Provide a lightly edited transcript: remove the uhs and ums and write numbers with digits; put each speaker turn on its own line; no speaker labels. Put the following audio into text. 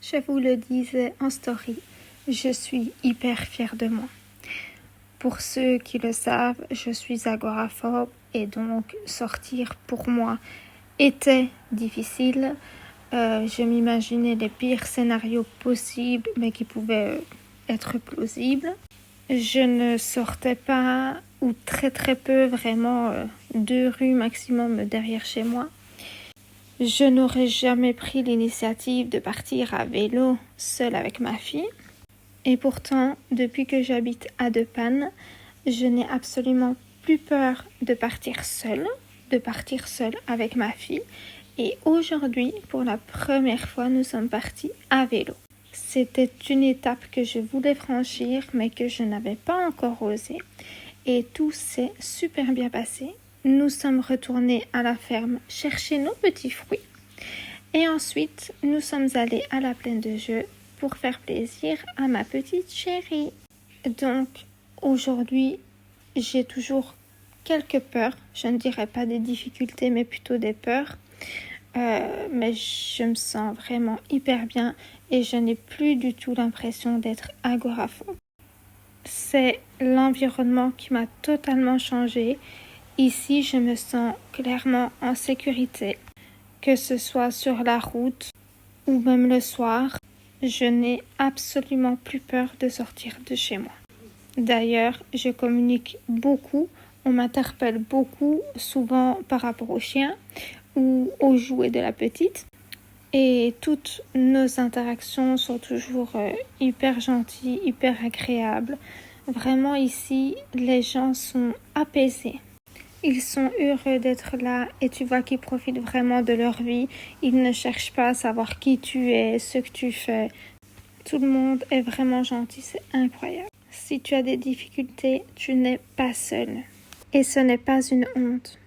Je vous le disais en story, je suis hyper fière de moi. Pour ceux qui le savent, je suis agoraphobe et donc sortir pour moi était difficile. Je m'imaginais les pires scénarios possibles mais qui pouvaient être plausibles. Je ne sortais pas ou très peu, vraiment 2 rues maximum derrière chez moi. Je n'aurais jamais pris l'initiative de partir à vélo seule avec ma fille. Et pourtant, depuis que j'habite à De Panne, je n'ai absolument plus peur de partir seule avec ma fille. Et aujourd'hui, pour la première fois, nous sommes partis à vélo. C'était une étape que je voulais franchir, mais que je n'avais pas encore osé. Et tout s'est super bien passé. Nous sommes retournés à la ferme chercher nos petits fruits. Et ensuite, nous sommes allés à la plaine de jeux pour faire plaisir à ma petite chérie. Donc, aujourd'hui, j'ai toujours quelques peurs. Je ne dirais pas des difficultés, mais plutôt des peurs. Mais je me sens vraiment hyper bien et je n'ai plus du tout l'impression d'être agoraphobe. C'est l'environnement qui m'a totalement changée. Ici, je me sens clairement en sécurité. Que ce soit sur la route ou même le soir, je n'ai absolument plus peur de sortir de chez moi. D'ailleurs, je communique beaucoup, on m'interpelle beaucoup, souvent par rapport aux chiens ou aux jouets de la petite. Et toutes nos interactions sont toujours hyper gentilles, hyper agréables. Vraiment ici, les gens sont apaisés. Ils sont heureux d'être là et tu vois qu'ils profitent vraiment de leur vie. Ils ne cherchent pas à savoir qui tu es, ce que tu fais. Tout le monde est vraiment gentil, c'est incroyable. Si tu as des difficultés, tu n'es pas seul. Et ce n'est pas une honte.